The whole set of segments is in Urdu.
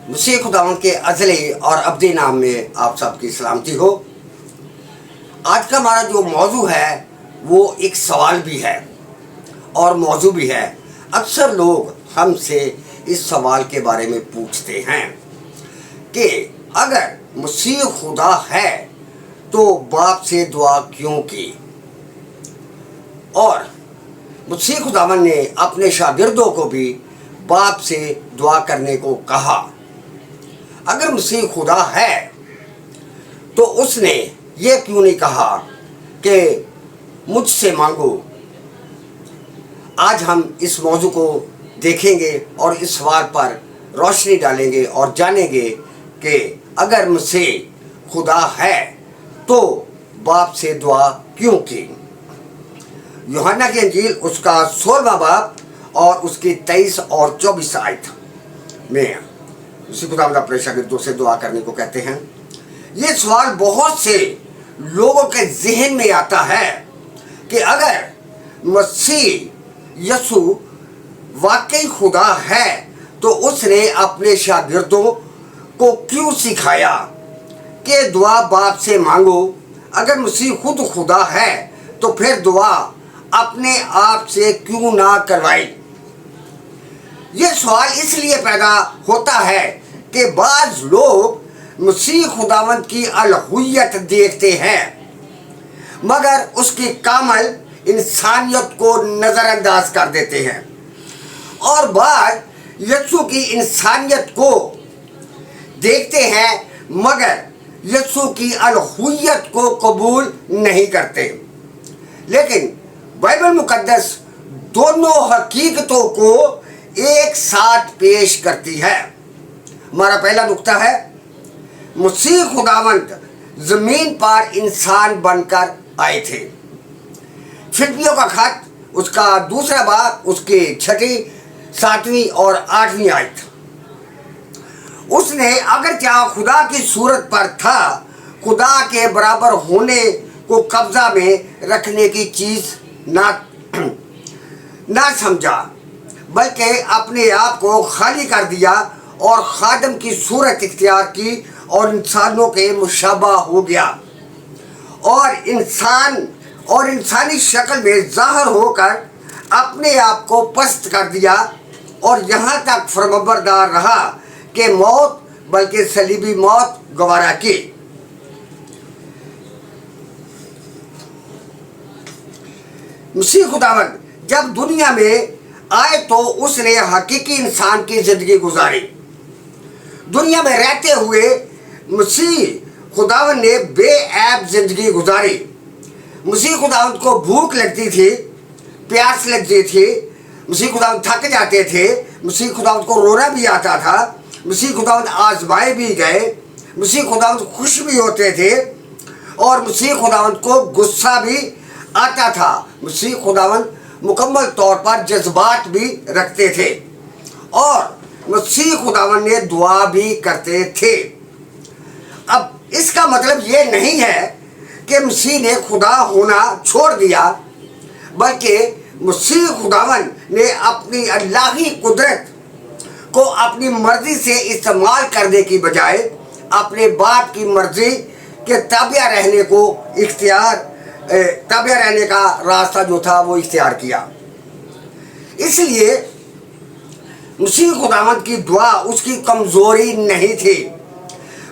مسیح خداوند کے ازلی اور ابدی نام میں آپ سب کی سلامتی ہو۔ آج کا ہمارا جو موضوع ہے وہ ایک سوال بھی ہے اور موضوع بھی ہے۔ اکثر لوگ ہم سے اس سوال کے بارے میں پوچھتے ہیں کہ اگر مسیح خدا ہے تو باپ سے دعا کیوں کی؟ اور مسیح خداوند نے اپنے شاگردوں کو بھی باپ سے دعا کرنے کو کہا۔ اگر مسیح خدا ہے تو اس نے یہ کیوں نہیں کہا کہ مجھ سے مانگو؟ آج ہم اس موضوع کو دیکھیں گے اور اس سوال پر روشنی ڈالیں گے اور جانیں گے کہ اگر مسیح خدا ہے تو باپ سے دعا کیوں کی۔ یوحنا کی انجیل اس کا 16واں باب اور اس کی 23 اور 24 آیت میں مسیح خداوند اپنے شاگردوں سے دعا کرنے کو کہتے ہیں۔ یہ سوال بہت سے لوگوں کے ذہن میں آتا ہے کہ اگر مسیح یسوع واقعی خدا ہے تو اس نے اپنے شاگردوں کو کیوں سکھایا کہ دعا باپ سے مانگو؟ اگر مسیح خود خدا ہے تو پھر دعا اپنے آپ سے کیوں نہ کروائی؟ یہ سوال اس لیے پیدا ہوتا ہے کہ بعض لوگ مسیح خداوند کی الوہیت دیکھتے ہیں مگر اس کی کامل انسانیت کو نظر انداز کر دیتے ہیں، اور بعض یسوع کی انسانیت کو دیکھتے ہیں مگر یسوع کی الوہیت کو قبول نہیں کرتے۔ لیکن بائبل مقدس دونوں حقیقتوں کو ایک ساتھ پیش کرتی ہے۔ ہمارا پہلا نقطہ ہے مسیح خداوند زمین پر انسان بن کر آئے تھے۔ فلپیوں کا خط اس کا 2 باب اس کی 6، 7 اور 8 آیت۔ اس نے اگرچہ خدا کی صورت پر تھا، خدا کے برابر ہونے کو قبضہ میں رکھنے کی چیز نہ سمجھا، بلکہ اپنے آپ کو خالی کر دیا اور خادم کی صورت اختیار کی اور انسانوں کے مشابہ ہو گیا، اور انسانی شکل میں ظاہر ہو کر اپنے آپ کو پست کر دیا اور یہاں تک فرمانبردار رہا کہ موت بلکہ صلیبی موت گوارا کی۔ مسیح خداوند جب دنیا میں آئے تو اس نے حقیقی انسان کی زندگی گزاری۔ دنیا میں رہتے ہوئے مسیح خداوند نے بے عیب زندگی گزاری۔ مسیح خداوند کو بھوک لگتی تھی، پیاس لگتی تھی، مسیح خداوند تھک جاتے تھے، مسیح خداوند کو رونا بھی آتا تھا، مسیح خداوند آزمائے بھی گئے، مسیح خداوند خوش بھی ہوتے تھے اور مسیح خداوند کو غصہ بھی آتا تھا۔ مسیح خداوند مکمل طور پر جذبات بھی رکھتے تھے اور مسیح خداوند نے دعا بھی کرتے تھے۔ اب اس کا مطلب یہ نہیں ہے کہ مسیح نے خدا ہونا چھوڑ دیا، بلکہ مسیح خداوند نے اپنی الہی قدرت کو اپنی مرضی سے استعمال کرنے کی بجائے اپنے باپ کی مرضی کے تابع رہنے کا راستہ جو تھا وہ اختیار کیا۔ اس لیے مسیح خداوند کی دعا اس کی کمزوری نہیں تھی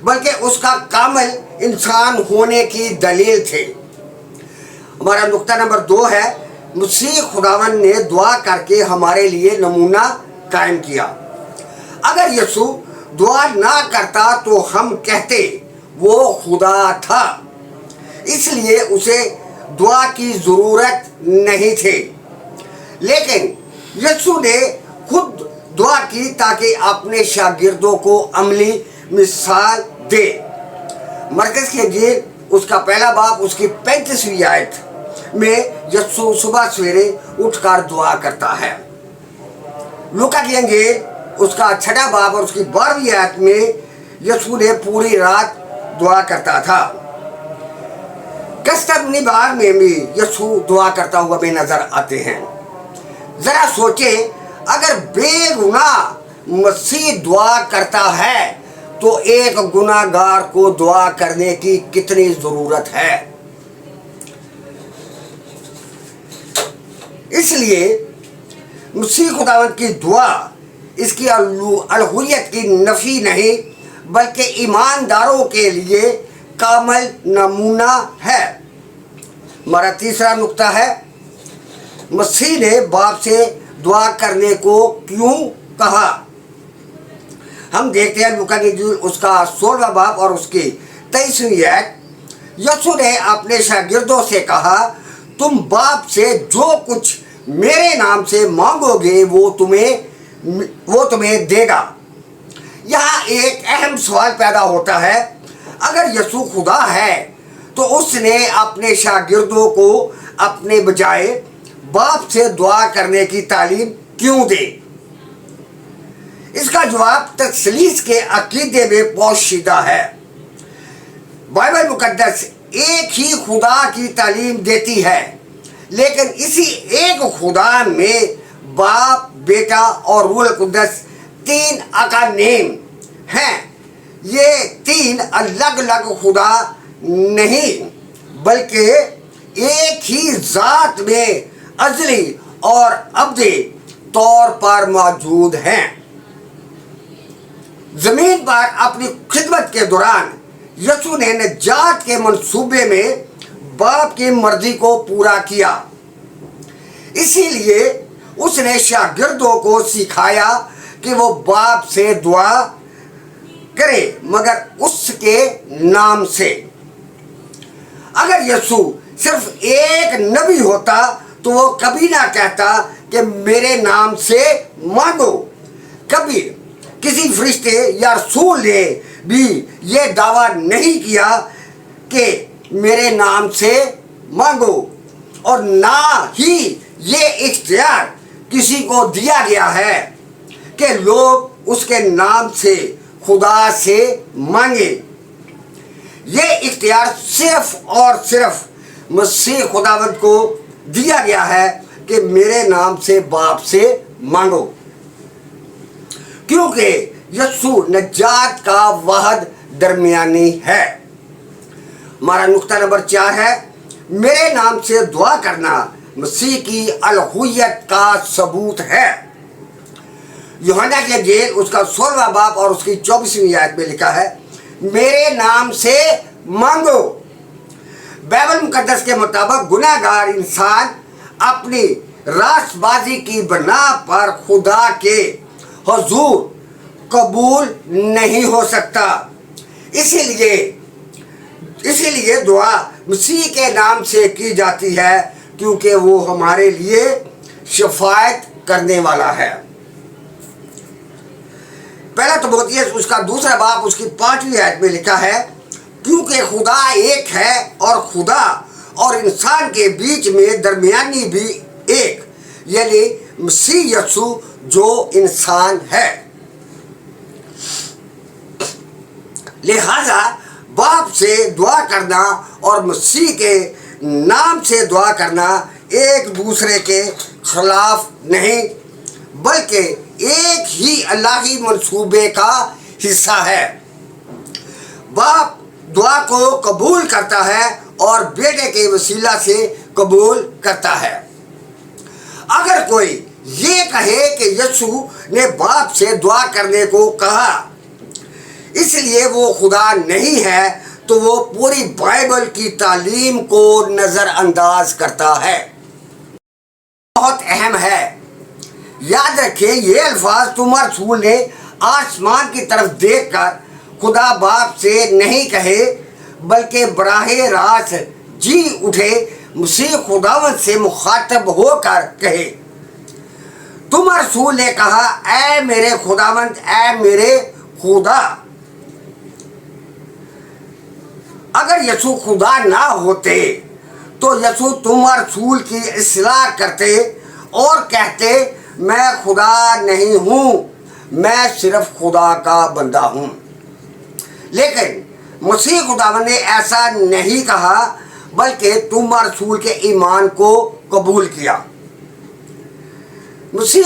بلکہ اس کا کامل انسان ہونے کی دلیل تھی۔ ہمارا نقطہ نمبر 2 ہے مسیح خداوند نے دعا کر کے ہمارے لیے نمونہ قائم کیا۔ اگر یسوع دعا نہ کرتا تو ہم کہتے وہ خدا تھا، اس لیے اسے دعا کی ضرورت نہیں تھی، لیکن یسوع نے خود دعا کی تاکہ اپنے شاگردوں کو عملی مثال دے۔ مرکز کی انجیل اس کا 1 باب اس کی 35 آیت میں یسوع صبح سویرے اٹھ کر دعا کرتا ہے۔ لوکا کی انجیل اس کا 6 باب اور اس کی 12 آیت میں یسوع نے پوری رات دعا کرتا تھا۔ گستسمنی باغ میں بھی یسوع دعا کرتا ہوا بھی نظر آتے ہیں۔ ذرا سوچیں، اگر بے گناہ مسیح دعا کرتا ہے تو ایک گناہگار کو دعا کرنے کی کتنی ضرورت ہے. اس لیے مسیح خداوند کی دعا اس کی الوہیت کی نفی نہیں بلکہ ایمانداروں کے لیے کامل نمونہ ہے. ہمارا تیسرا نقطہ ہے مسیح نے باپ سے دعا کرنے کو کیوں کہا. ہم دیکھتے ہیں لوکا کی انجیل اس کا 16واں باب اور اس کی 23ویں آیت. یسوع نے اپنے شاگردوں سے کہا تم باپ سے جو کچھ میرے نام سے مانگو گے وہ تمہیں دے گا. یہاں ایک اہم سوال پیدا ہوتا ہے اگر یسوع خدا ہے تو اس نے اپنے شاگردوں کو اپنے بجائے باپ سے دعا کرنے کی تعلیم کیوں دے. اس کا جواب تثلیث کے عقیدے میں پوشیدہ ہے. بائبل مقدس ایک ہی خدا کی تعلیم دیتی ہے لیکن اسی ایک خدا میں باپ بیٹا اور روح القدس 3 اقانیم ہیں. یہ 3 الگ الگ خدا نہیں بلکہ ایک ہی ذات میں ازلی اور ابدی طور پر موجود ہیں. زمین پر اپنی خدمت کے دوران یسوع نے نجات کے منصوبے میں باپ کی مرضی کو پورا کیا. اسی لیے اس نے شاگردوں کو سکھایا کہ وہ باپ سے دعا کرے مگر اس کے نام سے. اگر یسوع صرف ایک نبی ہوتا تو وہ کبھی نہ کہتا کہ میرے نام سے مانگو. کبھی کسی فرشتے یا رسول نے بھی یہ دعویٰ نہیں کیا کہ میرے نام سے مانگو اور نہ ہی یہ اختیار کسی کو دیا گیا ہے کہ لوگ اس کے نام سے خدا سے مانگے. یہ اختیار صرف اور صرف مسیح خداوند کو دیا گیا ہے کہ میرے نام سے باپ سے مانگو کیونکہ یسوع نجات کا واحد درمیانی ہے. ہمارا نقطہ نمبر 4 ہے میرے نام سے دعا کرنا مسیح کی الوہیت کا ثبوت ہے. یوحنا کی انجیل اس کا 16واں باب اور اس کی 24ویں آیت میں لکھا ہے میرے نام سے مانگو. بائبل مقدس کے مطابق گناہگار انسان اپنی راست بازی کی بنا پر خدا کے حضور قبول نہیں ہو سکتا. اسی لیے دعا مسیح کے نام سے کی جاتی ہے کیونکہ وہ ہمارے لیے شفاعت کرنے والا ہے. پہلا تموتھیوس اس کا 2واں باب اس کی 5ویں آیت میں لکھا ہے کیونکہ خدا ایک ہے اور خدا اور انسان کے بیچ میں درمیانی بھی ایک یعنی مسیح یسوع جو انسان ہے. لہذا باپ سے دعا کرنا اور مسیح کے نام سے دعا کرنا ایک دوسرے کے خلاف نہیں بلکہ ایک ہی الہی منصوبے کا حصہ ہے. باپ دعا کو قبول کرتا ہے اور بیٹے کے وسیلہ سے قبول کرتا ہے. اگر کوئی یہ کہے کہ یسوع نے باپ سے دعا کرنے کو کہا اس لیے وہ خدا نہیں ہے تو وہ پوری بائبل کی تعلیم کو نظر انداز کرتا ہے. بہت اہم ہے. یاد رکھیں یہ الفاظ تم رسول نے آسمان کی طرف دیکھ کر خدا باپ سے نہیں کہے بلکہ براہ راست جی اٹھے مسیح خداوند سے مخاطب ہو کر کہے. تم رسول نے کہا اے میرے خداوند اے میرے خدا. اگر یسوع خدا نہ ہوتے تو یسوع تم رسول کی اصلاح کرتے اور کہتے میں خدا نہیں ہوں میں صرف خدا کا بندہ ہوں. لیکن مسیح خداوند نے ایسا نہیں کہا بلکہ تم رسول کے ایمان کو قبول کیا. مسیح